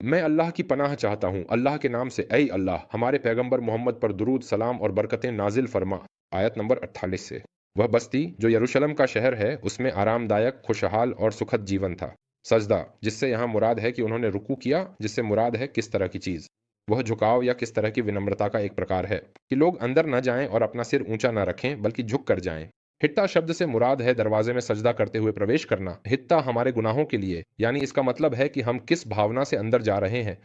मैं अल्लाह की पनाह चाहता हूँ, अल्लाह के नाम से, ऐ अल्लाह हमारे पैगंबर मोहम्मद पर दुरूद सलाम और बरकतें नाजिल फरमा। आयत नंबर 48 से। वह बस्ती जो यरूशलेम का शहर है उसमें आरामदायक, खुशहाल और सुखद जीवन था। सजदा, जिससे यहाँ मुराद है कि उन्होंने रुकू किया, जिससे मुराद है किस तरह की चीज़। वह झुकाव या किस तरह की विनम्रता का एक प्रकार है कि लोग अंदर न जाएं और अपना सिर ऊंचा न रखें बल्कि झुक कर जाएं। हित्ता शब्द से मुराद है दरवाजे में सजदा करते हुए प्रवेश करना। हित्ता हमारे गुनाहों के लिए, यानी इसका मतलब है कि हम किस भावना से अंदर जा रहे हैं।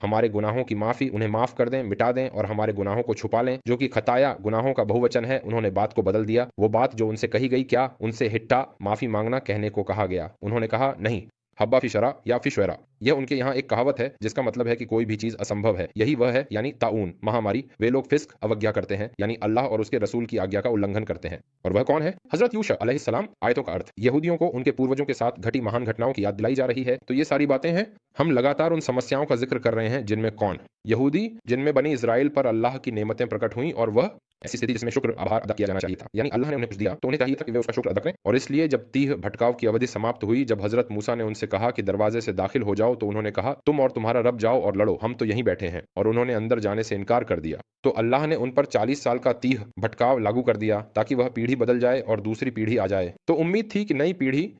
हमारे गुनाहों की माफ़ी, उन्हें माफ़ कर दें, मिटा दें और हमारे गुनाहों को छुपा लें, जो कि खताया गुनाहों का बहुवचन है। उन्होंने बात को बदल दिया। वो बात जो उनसे कही गई, क्या उनसे हिट्टा माफ़ी मांगना कहने को कहा गया? उन्होंने कहा नहीं, हब्बा फिशरा या फिशरा। यह उनके यहाँ एक कहावत है जिसका मतलब है कि कोई भी चीज़ असंभव है। यही वह है, यानी ताऊन, महामारी। वे लोग फिस्क, अवज्ञा करते हैं, यानी अल्लाह और उसके रसूल की आज्ञा का उल्लंघन करते हैं। और वह कौन है? हजरत यूशा अलैहिस्सलाम। आयतों का अर्थ, यहूदियों को उनके पूर्वजों के साथ घटी महान घटनाओं की याद दिलाई जा रही है। तो ये सारी बातें हैं। हम लगातार उन समस्याओं का जिक्र कर रहे हैं जिनमें कौन? यहूदी, जिनमें बनी इसराइल पर अल्लाह की नेमतें प्रकट हुई और वह ऐसी स्थिति जिसमें शुक्र आभार अदा किया जाना चाहिए था, यानी अल्लाह ने उन्हें कुछ दिया तो उन्हें चाहिए था कि वे उसका शुक्र अदा करें। और इसलिए जब तीह भटकाव की अवधि समाप्त हुई, जब हजरत मूसा ने उनसे कहा कि दरवाजे से दाखिल हो जाओ, तो उन्होंने कहा तुम और तुम्हारा रब जाओ और लड़ो, हम तो यहीं बैठे हैं। और उन्होंने अंदर जाने से इनकार कर दिया। तो अल्लाह ने उन पर 40 साल का तीह भटकाव लागू कर दिया ताकि वह पीढ़ी बदल जाए और दूसरी पीढ़ी आ जाए। तो उम्मीद थी कि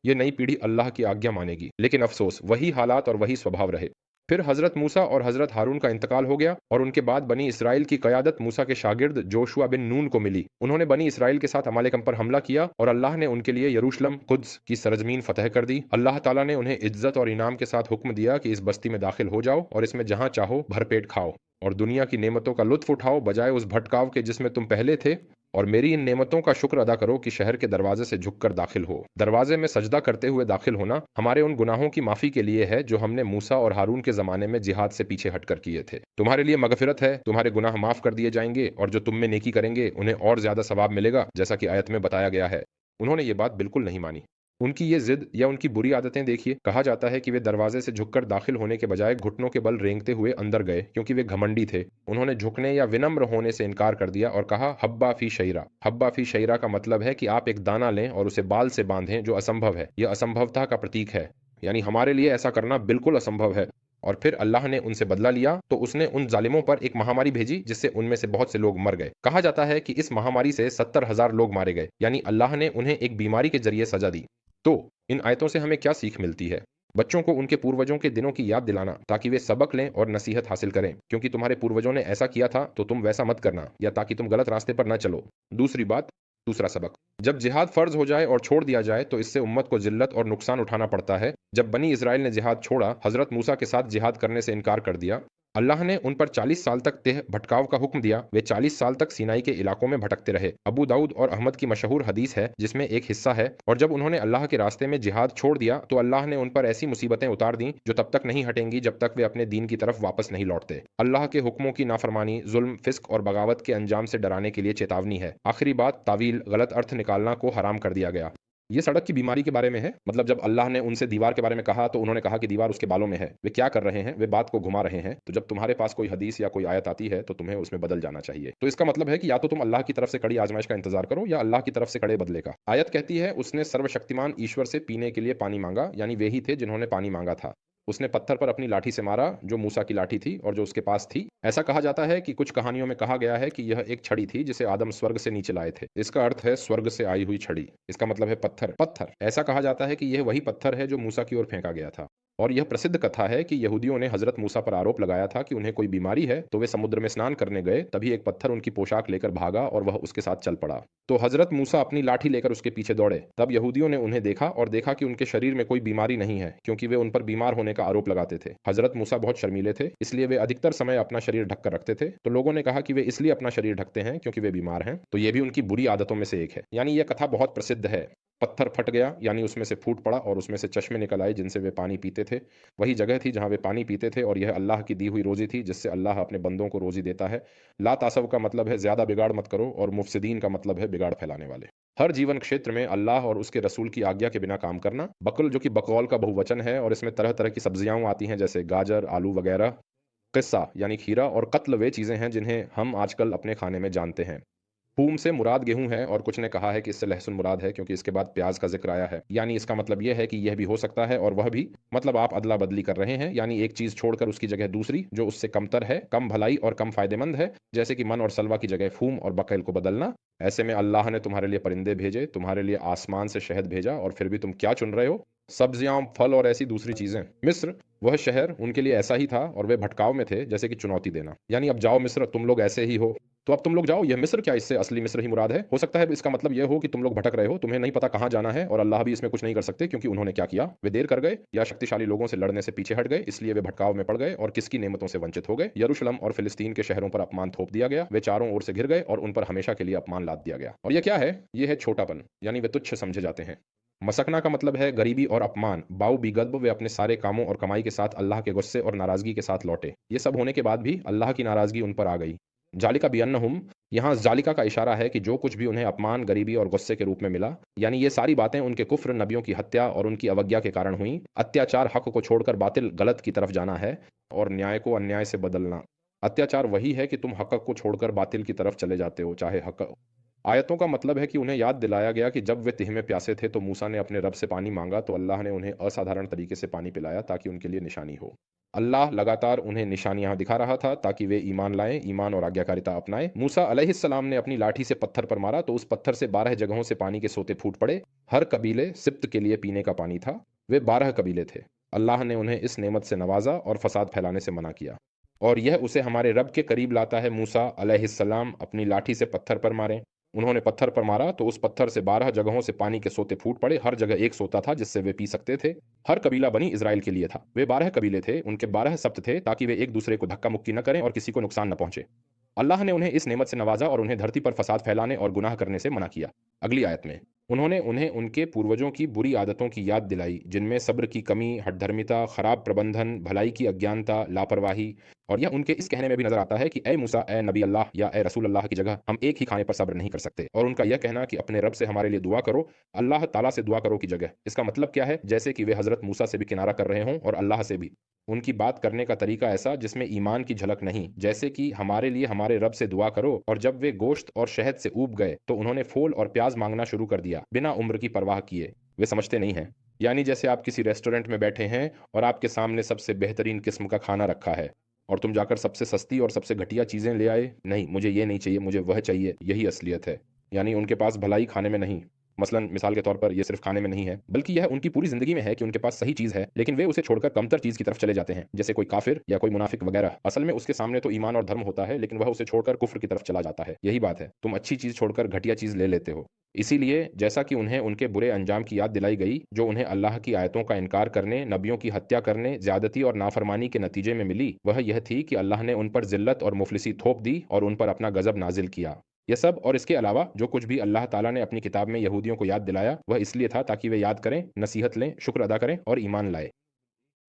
ये नई पीढ़ी अल्लाह की आज्ञा मानेगी। लेकिन अफसोस, वही हालात और वही स्वभाव रहे। फिर हजरत मूसा और हजरत हारून का इंतकाल हो गया और उनके बाद बनी इसराइल की क़यादत मूसा के शागिर्द जोशुआ बिन नून को मिली। उन्होंने बनी इसराइल के साथ अमालेकम पर हमला किया और अल्लाह ने उनके लिए यरूशलेम, कुद्स की सरजमीन फतह कर दी। अल्लाह ताला ने उन्हें इज्जत और इनाम के साथ हुक्म दिया कि इस बस्ती में दाखिल हो जाओ और इसमें जहां चाहो भरपेट खाओ और दुनिया की नेमतों का लुत्फ उठाओ, बजाय उस भटकाव के जिसमें तुम पहले थे। और मेरी इन नेमतों का शुक्र अदा करो कि शहर के दरवाजे से झुककर दाखिल हो। दरवाजे में सजदा करते हुए दाखिल होना हमारे उन गुनाहों की माफी के लिए है जो हमने मूसा और हारून के जमाने में जिहाद से पीछे हटकर किए थे। तुम्हारे लिए मगफिरत है, तुम्हारे गुनाह माफ कर दिए जाएंगे और जो तुम में नेकी करेंगे उन्हें और ज्यादा सवाब मिलेगा, जैसा कि आयत में बताया गया है। उन्होंने ये बात बिल्कुल नहीं मानी। उनकी ये जिद या उनकी बुरी आदतें देखिए। कहा जाता है कि वे दरवाजे से झुककर दाखिल होने के बजाय घुटनों के बल रेंगते हुए अंदर गए, क्योंकि वे घमंडी थे। उन्होंने झुकने या विनम्र होने से इनकार कर दिया और कहा हब्बा फी शैरा। हब्बा फी शैरा का मतलब है कि आप एक दाना लें और उसे बाल से बांधें, जो असंभव है। यह असंभवता का प्रतीक है, यानी हमारे लिए ऐसा करना बिल्कुल असंभव है। और फिर अल्लाह ने उनसे बदला लिया तो उसने उन जालिमों पर एक महामारी भेजी जिससे उनमें से बहुत से लोग मर गए। कहा जाता है कि इस महामारी से 70,000 लोग मारे गए, यानी अल्लाह ने उन्हें एक बीमारी के जरिए सजा दी। तो इन आयतों से हमें क्या सीख मिलती है? बच्चों को उनके पूर्वजों के दिनों की याद दिलाना ताकि वे सबक लें और नसीहत हासिल करें, क्योंकि तुम्हारे पूर्वजों ने ऐसा किया था तो तुम वैसा मत करना, या ताकि तुम गलत रास्ते पर न चलो। दूसरी बात, दूसरा सबक, जब जिहाद फर्ज हो जाए और छोड़ दिया जाए तो इससे उम्मत को जिल्लत और नुकसान उठाना पड़ता है। जब बनी इसराइल ने जिहाद छोड़ा, हजरत मूसा के साथ जिहाद करने से इनकार कर दिया, अल्लाह ने उन पर 40 साल तक तेह भटकाव का हुक्म दिया। वे 40 साल तक सीनाई के इलाकों में भटकते रहे। अबू दाऊद और अहमद की मशहूर हदीस है जिसमें एक हिस्सा है, और जब उन्होंने अल्लाह के रास्ते में जिहाद छोड़ दिया तो अल्लाह ने उन पर ऐसी मुसीबतें उतार दी जो तब तक नहीं हटेंगी जब तक वे अपने दीन की तरफ वापस नहीं लौटते। अल्लाह के हुक्मों की नाफरमानी, जुल्म, फिस्क और बगावत के अंजाम से डराने के लिए चेतावनी है। आखिरी बात, तावील, गलत अर्थ निकालना को हराम कर दिया गया। ये सड़क की बीमारी के बारे में है। मतलब जब अल्लाह ने उनसे दीवार के बारे में कहा तो उन्होंने कहा कि दीवार उसके बालों में है। वे क्या कर रहे हैं? वे बात को घुमा रहे हैं। तो जब तुम्हारे पास कोई हदीस या कोई आयत आती है तो तुम्हें उसमें बदल जाना चाहिए। तो इसका मतलब है कि या तो तुम अल्लाह की तरफ से कड़ी आजमाइश का इंतजार करो या अल्लाह की तरफ से कड़े बदले का। आयत कहती है उसने सर्वशक्तिमान ईश्वर से पीने के लिए पानी मांगा, यानी वे ही थे जिन्होंने पानी मांगा था। उसने पत्थर पर अपनी लाठी से मारा जो मूसा की लाठी थी और जो उसके पास थी। ऐसा कहा जाता है कि कुछ कहानियों में कहा गया है कि यह एक छड़ी थी जिसे आदम स्वर्ग से नीचे लाए थे। इसका अर्थ है स्वर्ग से आई हुई छड़ी। इसका मतलब है पत्थर। पत्थर, ऐसा कहा जाता है कि यह वही पत्थर है जो मूसा की ओर फेंका गया था। और यह प्रसिद्ध कथा है कि यहूदियों ने हजरत मूसा पर आरोप लगाया था कि उन्हें कोई बीमारी है, तो वे समुद्र में स्नान करने गए, तभी एक पत्थर उनकी पोशाक लेकर भागा और वह उसके साथ चल पड़ा। तो हजरत मूसा अपनी लाठी लेकर उसके पीछे दौड़े। तब यहूदियों ने उन्हें देखा और देखा कि उनके शरीर में कोई बीमारी नहीं है, क्योंकि वे उन पर बीमार होने का आरोप लगाते थे। हजरत मूसा बहुत शर्मीले थे, इसलिए वे अधिकतर समय अपना शरीर ढककर रखते थे। तो लोगों ने कहा कि वे इसलिए अपना शरीर ढकते हैं क्योंकि वे बीमार हैं। तो ये भी उनकी बुरी आदतों में से एक है। यानी यह कथा बहुत प्रसिद्ध है। पत्थर फट गया, यानी उसमें से फूट पड़ा और उसमें से चश्मे निकल आए जिनसे वे पानी पीते थे। वही जगह थी जहां वे पानी पीते थे, और यह अल्लाह की दी हुई रोजी थी जिससे अल्लाह अपने बंदों को रोजी देता है। ला तासव का मतलब है ज्यादा बिगाड़ मत करो, और मुफसिदीन का मतलब है बिगाड़ फैलाने वाले। हर जीवन क्षेत्र में अल्लाह और उसके रसूल की आज्ञा के बिना काम करना। बकुल, जो कि बकौल का बहुवचन है और इसमें तरह तरह की सब्जियां आती हैं जैसे गाजर, आलू वगैरह। किस्सा यानी खीरा, और कत्ल वे चीजें हैं जिन्हें हम आजकल अपने खाने में जानते हैं। फूम से मुराद गेहूं है और कुछ ने कहा है कि इससे लहसुन मुराद है क्योंकि इसके बाद प्याज का जिक्र आया है। यानी इसका मतलब यह है कि यह भी हो सकता है और वह भी, मतलब आप अदला बदली कर रहे हैं, यानी एक चीज छोड़कर उसकी जगह दूसरी जो उससे कमतर है, कम भलाई और कम फायदेमंद है, जैसे कि मन और सलवा की जगह फूम और बकैल को बदलना। ऐसे में अल्लाह ने तुम्हारे लिए परिंदे भेजे, तुम्हारे लिए आसमान से शहद भेजा, और फिर भी तुम क्या चुन रहे हो? सब्जियां, फल और ऐसी दूसरी चीजें। मिस्र, वह शहर उनके लिए ऐसा ही था और वे भटकाव में थे, जैसे कि चुनौती देना। यानी अब जाओ मिस्र, तुम लोग ऐसे ही हो, तो अब तुम लोग जाओ। यह मिस्र क्या, इससे असली मिस्र ही मुराद है? हो सकता है इसका मतलब यह हो कि तुम लोग भटक रहे हो, तुम्हें नहीं पता कहां जाना है, और अल्लाह भी इसमें कुछ नहीं कर सकते क्योंकि उन्होंने क्या किया, वे देर कर गए या शक्तिशाली लोगों से लड़ने से पीछे हट गए, इसलिए वे भटकाव में पड़ गए और किसकी नेमतों से वंचित हो गए। यरूशलेम और फिलिस्तीन के शहरों पर अपमान थोप दिया गया, वे चारों ओर से घिर गए और उन पर हमेशा के लिए अपमान लाद दिया गया। और यह क्या है? यह है छोटापन, यानी वे तुच्छ समझे जाते हैं। मसकना का मतलब है गरीबी और अपमान। बाऊ बिगद्ब, वे अपने सारे कामों और कमाई के साथ अल्लाह के गुस्से और नाराजगी के साथ लौटे। ये सब होने के बाद भी अल्लाह की नाराजगी उन पर आ गई। जालिका बियन्नहुम, यहाँ जालिका का इशारा है कि जो कुछ भी उन्हें अपमान, गरीबी और गुस्से के रूप में मिला, यानी ये सारी बातें उनके कुफ्र, नबियों की हत्या और उनकी अवज्ञा के कारण हुई। अत्याचार हक को छोड़कर बातिल, गलत की तरफ जाना है, और न्याय को अन्याय से बदलना। अत्याचार वही है कि तुम हक को छोड़कर बातिल की तरफ चले जाते हो, चाहे हक। आयतों का मतलब है कि उन्हें याद दिलाया गया कि जब वे तिह में प्यासे थे तो मूसा ने अपने रब से पानी मांगा, तो अल्लाह ने उन्हें असाधारण तरीके से पानी पिलाया ताकि उनके लिए निशानी हो। अल्लाह लगातार उन्हें निशानियां दिखा रहा था ताकि वे ईमान लाएं, ईमान और आज्ञाकारिता अपनाएं। मूसा अलैहिस्सलाम ने अपनी लाठी से पत्थर पर मारा तो उस पत्थर से 12 जगहों से पानी के सोते फूट पड़े। हर कबीले सिब्त के लिए पीने का पानी था। वे 12 कबीले थे। अल्लाह ने उन्हें इस नेमत से नवाजा और फसाद फैलाने से मना किया, और यह उसे हमारे रब के करीब लाता है। मूसा अलैहिस्सलाम अपनी लाठी से पत्थर पर मारे। उन्होंने पत्थर पर मारा तो उस पत्थर से 12 जगहों से पानी के सोते फूट पड़े। हर जगह एक सोता था जिससे वे पी सकते थे। हर कबीला बनी इज़राइल के लिए था। वे 12 कबीले थे, उनके 12 सब्त थे ताकि वे एक दूसरे को धक्का मुक्की न करें और किसी को नुकसान न पहुंचे। अल्लाह ने उन्हें इस नेमत से नवाजा और उन्हें धरती पर फसाद फैलाने और गुनाह करने से मना किया। अगली आयत में उन्होंने उन्हें उनके पूर्वजों की बुरी आदतों की याद दिलाई, जिनमें सब्र की कमी, हठधर्मिता, खराब प्रबंधन, भलाई की अज्ञानता, लापरवाही। और यह उनके इस कहने में भी नजर आता है कि ए मूसा, ए नबी अल्लाह या ए रसूल अल्लाह की जगह हम एक ही खाने पर सब्र नहीं कर सकते। और उनका यह कहना कि अपने रब से हमारे लिए दुआ करो, अल्लाह ताला से दुआ करो की जगह, इसका मतलब क्या है? जैसे कि वे हजरत मूसा से भी किनारा कर रहे हों और अल्लाह से भी। उनकी बात करने का तरीका ऐसा जिसमें ईमान की झलक नहीं, जैसे कि हमारे लिए हमारे रब से दुआ करो। और जब वे गोश्त और शहद से ऊब गए तो उन्होंने फूल और प्याज मांगना शुरू कर दिया, बिना उम्र की परवाह किए। वे समझते नहीं हैं। यानी जैसे आप किसी रेस्टोरेंट में बैठे हैं और आपके सामने सबसे बेहतरीन किस्म का खाना रखा है, और तुम जाकर सबसे सस्ती और सबसे घटिया चीजें ले आए। नहीं, मुझे ये नहीं चाहिए, मुझे वह चाहिए। यही असलियत है। यानी उनके पास भलाई खाने में नहीं, मसलन मिसाल के तौर पर ये सिर्फ खाने में नहीं है, बल्कि यह उनकी पूरी जिंदगी में है कि उनके पास सही चीज है, लेकिन वे उसे छोड़कर कमतर चीज की तरफ चले जाते हैं, जैसे कोई काफिर या कोई मुनाफिक वगैरह। असल में उसके सामने तो ईमान और धर्म होता है, लेकिन वह उसे छोड़कर कुफ्र की तरफ चला जाता है। यही बात है, तुम अच्छी चीज छोड़कर घटिया चीज ले लेते हो। इसीलिए जैसा कि उन्हें उनके बुरे अंजाम की याद दिलाई गई, जो उन्हें अल्लाह की आयतों का इनकार करने, नबियों की हत्या करने, ज्यादती और नाफरमानी के नतीजे में मिली, वह यह थी कि अल्लाह ने उन पर जिल्लत और मुफलिसी थोप दी और उन पर अपना गजब नाजिल किया। यह सब और इसके अलावा जो कुछ भी अल्लाह ताला ने अपनी किताब में यहूदियों को याद दिलाया, वह इसलिए था ताकि वे याद करें, नसीहत लें, शुक्र अदा करें और ईमान लाएं।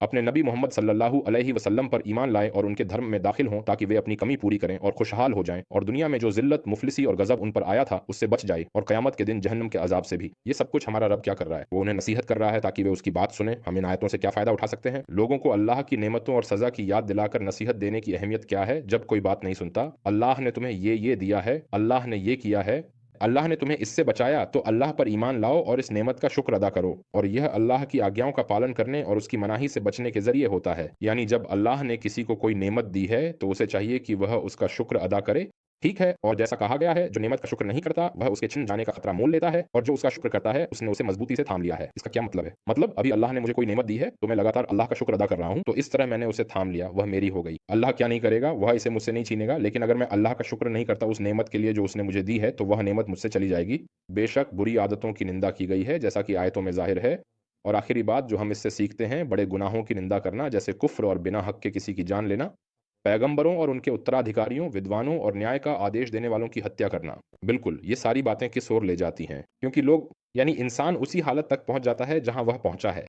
अपने नबी मोहम्मद सल्लल्लाहु अलैहि वसल्लम पर ईमान लाएं और उनके धर्म में दाखिल हों ताकि वे अपनी कमी पूरी करें और खुशहाल हो जाएं, और दुनिया में जो जिल्लत, मुफलिसी और गजब उन पर आया था उससे बच जाए, और क़यामत के दिन जहन्नम के अजाब से भी। ये सब कुछ हमारा रब क्या कर रहा है? वो उन्हें नसीहत कर रहा है ताकि वे उसकी बात सुने। हम इन आयतों से क्या फ़ायदा उठा सकते हैं? लोगों को अल्लाह की नेमतों और सज़ा की याद दिलाकर नसीहत देने की अहमियत क्या है जब कोई बात नहीं सुनता। अल्लाह ने तुम्हें ये दिया है, अल्लाह ने ये किया है, अल्लाह ने तुम्हें इससे बचाया, तो अल्लाह पर ईमान लाओ और इस नेमत का शुक्र अदा करो। और यह अल्लाह की आज्ञाओं का पालन करने और उसकी मनाही से बचने के जरिए होता है। यानी जब अल्लाह ने किसी को कोई नेमत दी है तो उसे चाहिए कि वह उसका शुक्र अदा करे। ठीक है, और जैसा कहा गया है, जो नेमत का शुक्र नहीं करता वह उसके छिन जाने का खतरा मोल लेता है, और जो उसका शुक्र करता है उसने उसे मजबूती से थाम लिया है। इसका क्या मतलब है? मतलब अभी अल्लाह ने मुझे कोई नेमत दी है तो मैं लगातार अल्लाह का शुक्र अदा कर रहा हूँ, तो इस तरह मैंने उसे थाम लिया, वह मेरी हो गई। अल्लाह क्या नहीं करेगा? वह इसे मुझसे नहीं छीनेगा, लेकिन अगर मैं अल्लाह का शुक्र नहीं करता उस नेमत के लिए जो उसने मुझे दी है, तो वह नेमत मुझसे चली जाएगी। बेशक बुरी आदतों की निंदा की गई है, जैसा कि आयतों में जाहिर है। और आखिरी बात जो हम इससे सीखते हैं, बड़े गुनाहों की निंदा करना, जैसे कुफ्र और बिना हक के किसी की जान लेना, पैगंबरों और उनके उत्तराधिकारियों, विद्वानों और न्याय का आदेश देने वालों की हत्या करना। बिल्कुल, ये सारी बातें किस ओर ले जाती हैं? क्योंकि लोग, यानी इंसान उसी हालत तक पहुंच जाता है जहां वह पहुंचा है।